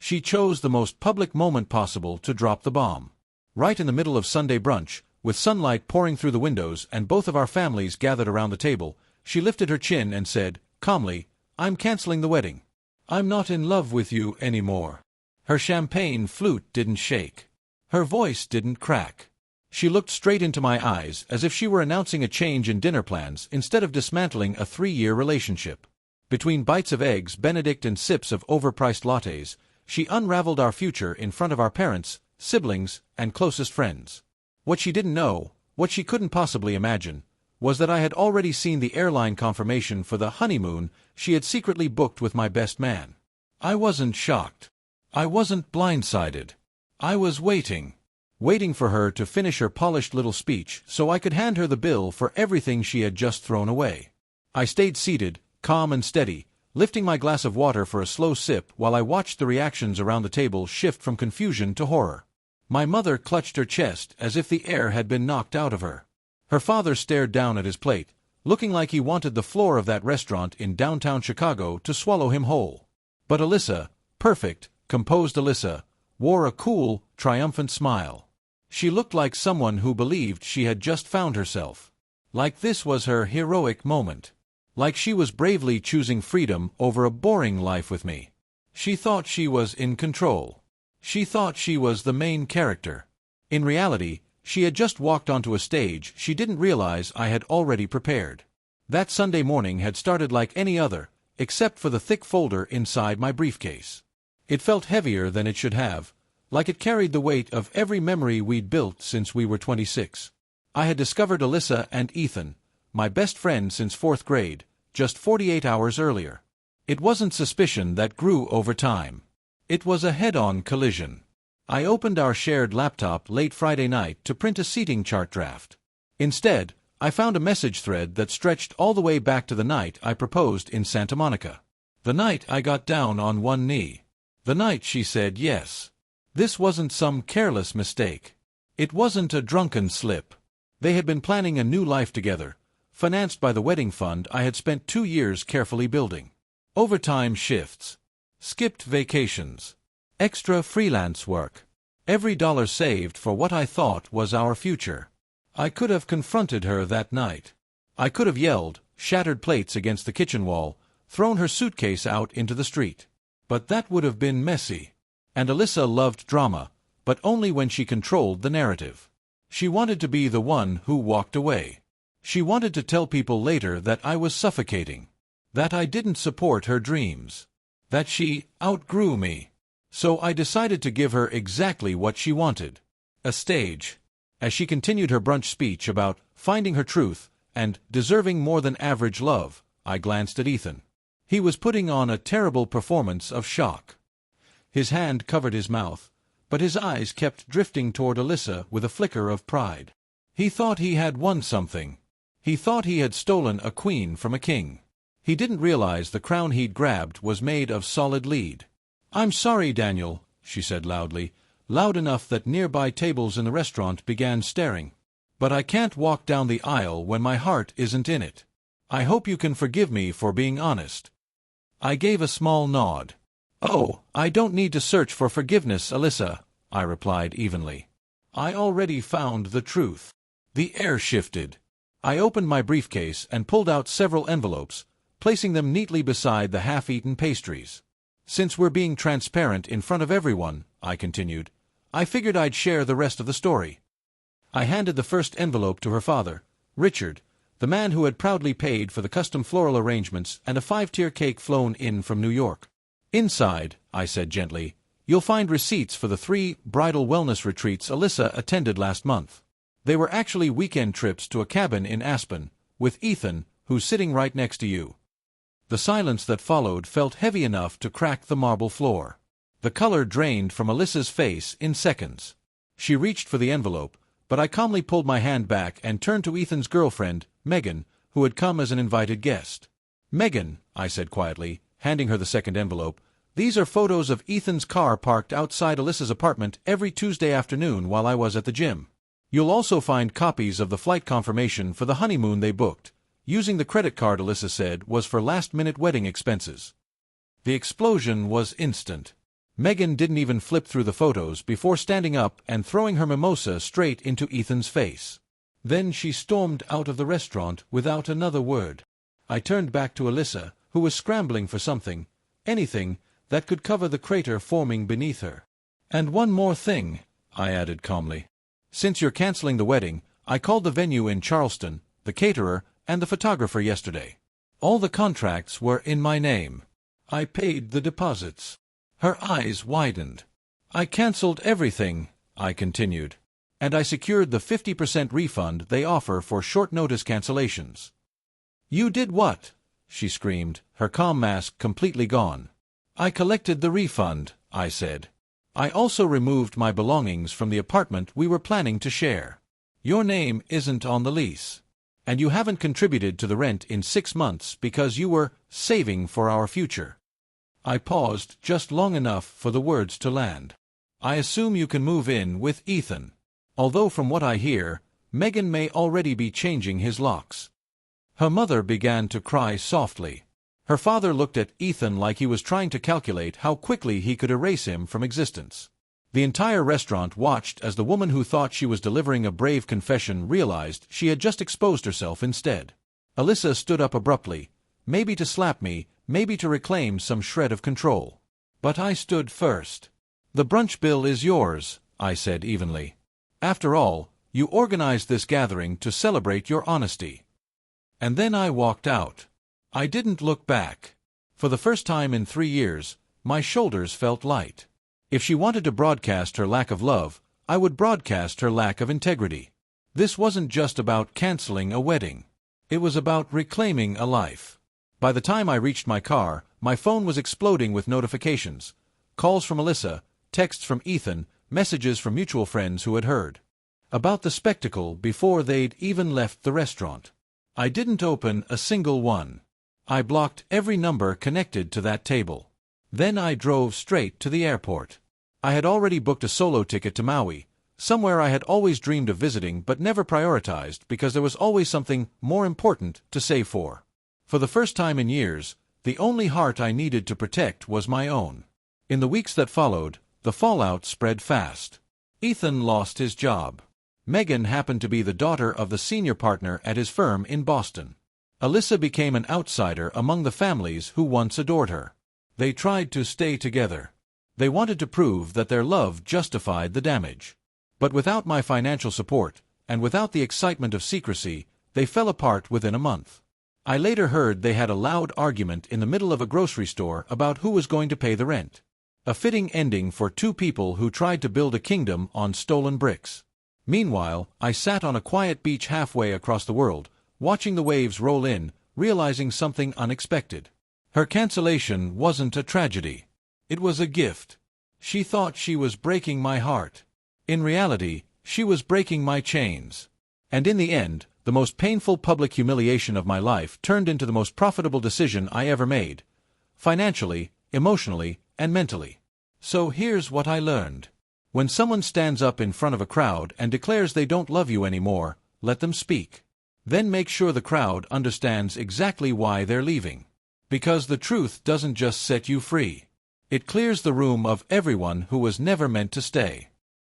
She chose the most public moment possible to drop the bomb. Right in the middle of Sunday brunch, with sunlight pouring through the windows and both of our families gathered around the table, she lifted her chin and said, calmly, "I'm canceling the wedding. I'm not in love with you anymore." Her champagne flute didn't shake. Her voice didn't crack. She looked straight into my eyes as if she were announcing a change in dinner plans instead of dismantling a 3-year relationship. Between bites of eggs Benedict and sips of overpriced lattes, she unraveled our future in front of our parents, siblings, and closest friends. What she didn't know, what she couldn't possibly imagine, was that I had already seen the airline confirmation for the honeymoon she had secretly booked with my best man. I wasn't shocked. I wasn't blindsided. I was waiting for her to finish her polished little speech so I could hand her the bill for everything she had just thrown away. I stayed seated, calm and steady, lifting my glass of water for a slow sip while I watched the reactions around the table shift from confusion to horror. My mother clutched her chest as if the air had been knocked out of her. Her father stared down at his plate, looking like he wanted the floor of that restaurant in downtown Chicago to swallow him whole. But Alyssa, perfect, composed Alyssa, wore a cool, triumphant smile. She looked like someone who believed she had just found herself. Like this was her heroic moment. Like she was bravely choosing freedom over a boring life with me. She thought she was in control. She thought she was the main character. In reality, she had just walked onto a stage she didn't realize I had already prepared. That Sunday morning had started like any other, except for the thick folder inside my briefcase. It felt heavier than it should have, like it carried the weight of every memory we'd built since we were 26. I had discovered Alyssa and Ethan, my best friend since 4th grade, just 48 hours earlier. It wasn't suspicion that grew over time. It was a head-on collision. I opened our shared laptop late Friday night to print a seating chart draft. Instead, I found a message thread that stretched all the way back to the night I proposed in Santa Monica. The night I got down on one knee. The night she said yes. This wasn't some careless mistake. It wasn't a drunken slip. They had been planning a new life together, financed by the wedding fund I had spent 2 years carefully building. Overtime shifts. Skipped vacations. Extra freelance work. Every dollar saved for what I thought was our future. I could have confronted her that night. I could have yelled, shattered plates against the kitchen wall, thrown her suitcase out into the street. But that would have been messy. And Alyssa loved drama, but only when she controlled the narrative. She wanted to be the one who walked away. She wanted to tell people later that I was suffocating. That I didn't support her dreams. That she outgrew me. So I decided to give her exactly what she wanted. A stage. As she continued her brunch speech about finding her truth and deserving more than average love, I glanced at Ethan. He was putting on a terrible performance of shock. His hand covered his mouth, but his eyes kept drifting toward Alyssa with a flicker of pride. He thought he had won something. He thought he had stolen a queen from a king. He didn't realize the crown he'd grabbed was made of solid lead. "I'm sorry, Daniel," she said loudly, loud enough that nearby tables in the restaurant began staring. "But I can't walk down the aisle when my heart isn't in it. I hope you can forgive me for being honest." I gave a small nod. "Oh, I don't need to search for forgiveness, Alyssa," I replied evenly. "I already found the truth." The air shifted. I opened my briefcase and pulled out several envelopes, placing them neatly beside the half-eaten pastries. "Since we're being transparent in front of everyone," I continued, "I figured I'd share the rest of the story." I handed the first envelope to her father, Richard, the man who had proudly paid for the custom floral arrangements and a 5-tier cake flown in from New York. "Inside," I said gently, "you'll find receipts for the 3 bridal wellness retreats Alyssa attended last month. They were actually weekend trips to a cabin in Aspen, with Ethan, who's sitting right next to you." The silence that followed felt heavy enough to crack the marble floor. The color drained from Alyssa's face in seconds. She reached for the envelope, but I calmly pulled my hand back and turned to Ethan's girlfriend, Megan, who had come as an invited guest. "Megan," I said quietly, handing her the second envelope, "these are photos of Ethan's car parked outside Alyssa's apartment every Tuesday afternoon while I was at the gym. You'll also find copies of the flight confirmation for the honeymoon they booked, using the credit card Alyssa said was for last-minute wedding expenses." The explosion was instant. Megan didn't even flip through the photos before standing up and throwing her mimosa straight into Ethan's face. Then she stormed out of the restaurant without another word. I turned back to Alyssa, who was scrambling for something, anything, that could cover the crater forming beneath her. "And one more thing," I added calmly. "Since you're canceling the wedding, I called the venue in Charleston, the caterer, and the photographer yesterday. All the contracts were in my name. I paid the deposits." Her eyes widened. "I canceled everything," I continued. "And I secured the 50% refund they offer for short-notice cancellations." "You did what?" she screamed, her calm mask completely gone. "I collected the refund," I said. "I also removed my belongings from the apartment we were planning to share. Your name isn't on the lease. And you haven't contributed to the rent in 6 months because you were saving for our future." I paused just long enough for the words to land. "I assume you can move in with Ethan. Although from what I hear, Megan may already be changing his locks." Her mother began to cry softly. Her father looked at Ethan like he was trying to calculate how quickly he could erase him from existence. The entire restaurant watched as the woman who thought she was delivering a brave confession realized she had just exposed herself instead. Alyssa stood up abruptly, maybe to slap me, maybe to reclaim some shred of control. But I stood first. "The brunch bill is yours," I said evenly. "After all, you organized this gathering to celebrate your honesty." And then I walked out. I didn't look back. For the first time in 3 years, my shoulders felt light. If she wanted to broadcast her lack of love, I would broadcast her lack of integrity. This wasn't just about canceling a wedding. It was about reclaiming a life. By the time I reached my car, my phone was exploding with notifications. Calls from Alyssa, texts from Ethan, messages from mutual friends who had heard about the spectacle before they'd even left the restaurant. I didn't open a single one. I blocked every number connected to that table. Then I drove straight to the airport. I had already booked a solo ticket to Maui, somewhere I had always dreamed of visiting but never prioritized because there was always something more important to save for. For the first time in years, the only heart I needed to protect was my own. In the weeks that followed, the fallout spread fast. Ethan lost his job. Megan happened to be the daughter of the senior partner at his firm in Boston. Alyssa became an outsider among the families who once adored her. They tried to stay together. They wanted to prove that their love justified the damage. But without my financial support, and without the excitement of secrecy, they fell apart within a month. I later heard they had a loud argument in the middle of a grocery store about who was going to pay the rent. A fitting ending for 2 people who tried to build a kingdom on stolen bricks. Meanwhile, I sat on a quiet beach halfway across the world, watching the waves roll in, realizing something unexpected. Her cancellation wasn't a tragedy. It was a gift. She thought she was breaking my heart. In reality, she was breaking my chains. And in the end, the most painful public humiliation of my life turned into the most profitable decision I ever made. Financially, emotionally, and mentally. So here's what I learned. When someone stands up in front of a crowd and declares they don't love you anymore, let them speak. Then make sure the crowd understands exactly why they're leaving. Because the truth doesn't just set you free. It clears the room of everyone who was never meant to stay.